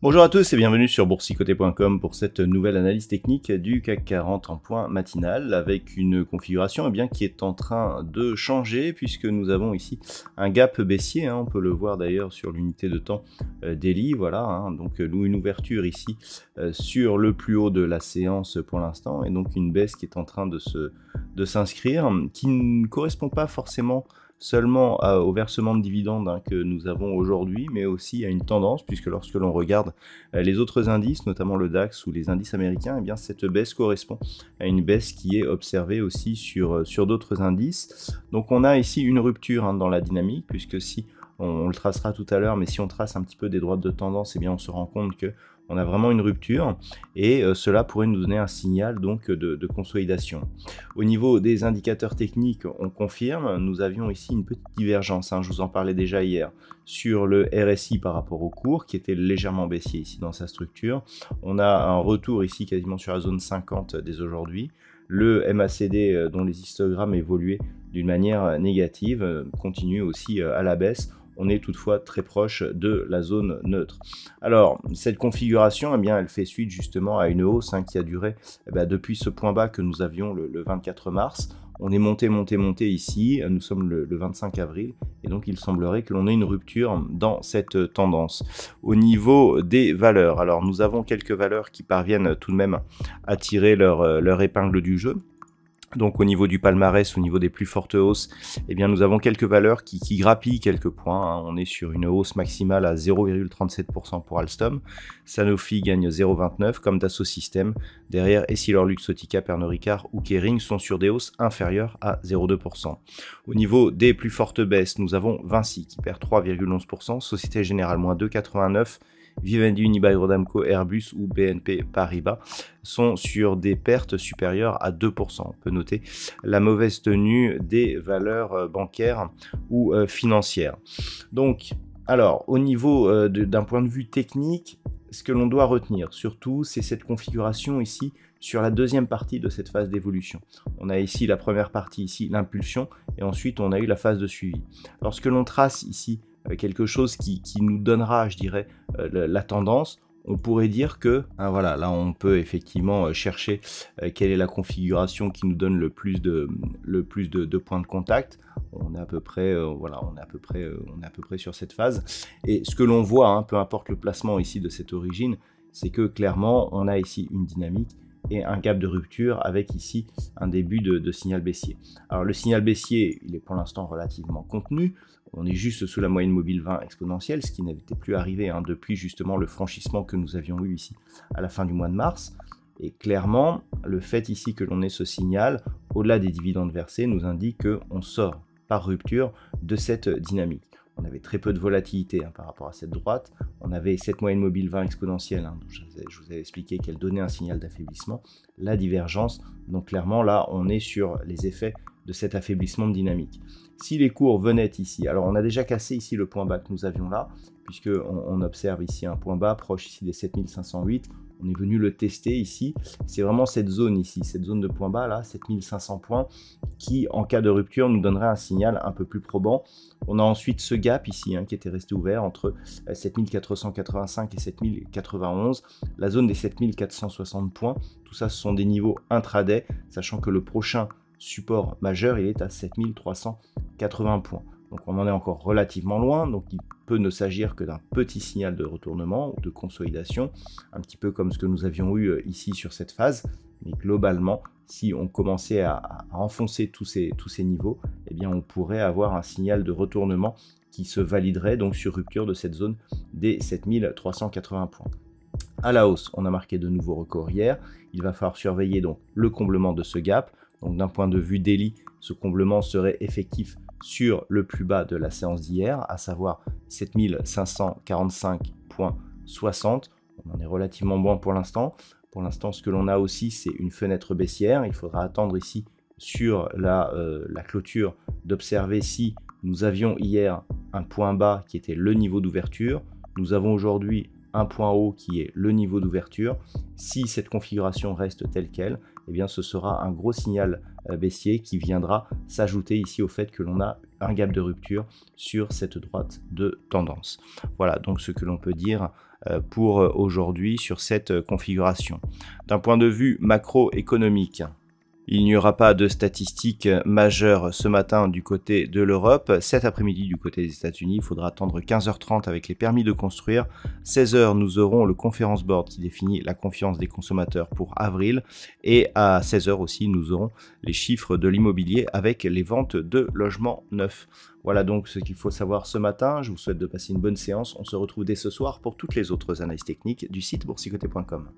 Bonjour à tous et bienvenue sur boursicoté.com pour cette nouvelle analyse technique du CAC 40 en point matinal avec une configuration qui est en train de changer puisque nous avons ici un gap baissier, on peut le voir d'ailleurs sur l'unité de temps daily, voilà, donc nous une ouverture ici sur le plus haut de la séance pour l'instant et donc une baisse qui est en train de s'inscrire, qui ne correspond pas forcément seulement au versement de dividendes que nous avons aujourd'hui, mais aussi à une tendance, puisque lorsque l'on regarde les autres indices, notamment le DAX ou les indices américains, cette baisse correspond à une baisse qui est observée aussi sur d'autres indices. Donc on a ici une rupture dans la dynamique, puisque si on le tracera tout à l'heure, mais si on trace un petit peu des droites de tendance, on se rend compte que on a vraiment une rupture et cela pourrait nous donner un signal donc de consolidation. Au niveau des indicateurs techniques, on confirme, nous avions ici une petite divergence, je vous en parlais déjà hier, sur le RSI par rapport au cours qui était légèrement baissier ici dans sa structure. On a un retour ici quasiment sur la zone 50 dès aujourd'hui. Le MACD dont les histogrammes évoluaient d'une manière négative continue aussi à la baisse. On est toutefois très proche de la zone neutre. Alors, cette configuration, elle fait suite justement à une hausse qui a duré depuis ce point bas que nous avions le 24 mars. On est monté ici, nous sommes le 25 avril, et donc il semblerait que l'on ait une rupture dans cette tendance. Au niveau des valeurs, alors nous avons quelques valeurs qui parviennent tout de même à tirer leur épingle du jeu. Donc au niveau du palmarès, au niveau des plus fortes hausses, nous avons quelques valeurs qui grappillent quelques points. On est sur une hausse maximale à 0,37% pour Alstom. Sanofi gagne 0,29% comme Dassault Systèmes. Derrière, Essilor-Luxottica, Pernod Ricard ou Kering sont sur des hausses inférieures à 0,2%. Au niveau des plus fortes baisses, nous avons Vinci qui perd 3,11%, Société Générale moins 2,89%, Vivendi, Unibail-Rodamco, Airbus ou BNP Paribas sont sur des pertes supérieures à 2%. On peut noter la mauvaise tenue des valeurs bancaires ou financières. Donc, alors, au niveau d'un point de vue technique, ce que l'on doit retenir surtout, c'est cette configuration ici sur la deuxième partie de cette phase d'évolution. On a ici la première partie, ici l'impulsion, et ensuite on a eu la phase de suivi. Lorsque l'on trace ici quelque chose qui nous donnera, je dirais, la tendance, on pourrait dire que, voilà, là on peut effectivement chercher quelle est la configuration qui nous donne le plus de points de contact. On est à peu près, voilà, on est à peu près sur cette phase. Et ce que l'on voit, peu importe le placement ici de cette origine, c'est que clairement on a ici une dynamique et un gap de rupture avec ici un début de signal baissier. Alors le signal baissier, il est pour l'instant relativement contenu. On est juste sous la moyenne mobile 20 exponentielle, ce qui n'était plus arrivé depuis justement le franchissement que nous avions eu ici à la fin du mois de mars. Et clairement, le fait ici que l'on ait ce signal, au-delà des dividendes versés, nous indique qu'on sort par rupture de cette dynamique. On avait très peu de volatilité par rapport à cette droite. On avait cette moyenne mobile 20 exponentielle, dont je vous avais expliqué qu'elle donnait un signal d'affaiblissement. La divergence, donc clairement là, on est sur les effets de cet affaiblissement de dynamique. Si les cours venaient ici, alors on a déjà cassé ici le point bas que nous avions là, puisqu'on observe ici un point bas proche ici des 7508. On est venu le tester ici. C'est vraiment cette zone ici, cette zone de point bas là, 7500 points, qui en cas de rupture nous donnerait un signal un peu plus probant. On a ensuite ce gap ici qui était resté ouvert entre 7485 et 7091, la zone des 7460 points. Tout ça, ce sont des niveaux intraday, sachant que le prochain support majeur, il est à 7380 points. Donc on en est encore relativement loin, donc il peut ne s'agir que d'un petit signal de retournement ou de consolidation, un petit peu comme ce que nous avions eu ici sur cette phase, mais globalement, si on commençait à enfoncer tous ces niveaux, on pourrait avoir un signal de retournement qui se validerait donc sur rupture de cette zone des 7380 points. À la hausse, on a marqué de nouveaux records hier, il va falloir surveiller donc le comblement de ce gap. Donc d'un point de vue daily, ce comblement serait effectif sur le plus bas de la séance d'hier, à savoir 7545,60. On en est relativement bon pour l'instant. Pour l'instant, ce que l'on a aussi, c'est une fenêtre baissière. Il faudra attendre ici sur la clôture d'observer si nous avions hier un point bas qui était le niveau d'ouverture. Nous avons aujourd'hui un point haut qui est le niveau d'ouverture. Si cette configuration reste telle qu'elle, eh bien ce sera un gros signal baissier qui viendra s'ajouter ici au fait que l'on a un gap de rupture sur cette droite de tendance. Voilà donc ce que l'on peut dire pour aujourd'hui sur cette configuration. D'un point de vue macroéconomique, il n'y aura pas de statistiques majeures ce matin du côté de l'Europe. Cet après-midi du côté des États-Unis, il faudra attendre 15h30 avec les permis de construire. 16h, nous aurons le Conference Board qui définit la confiance des consommateurs pour avril. Et à 16h aussi, nous aurons les chiffres de l'immobilier avec les ventes de logements neufs. Voilà donc ce qu'il faut savoir ce matin. Je vous souhaite de passer une bonne séance. On se retrouve dès ce soir pour toutes les autres analyses techniques du site boursicoté.com.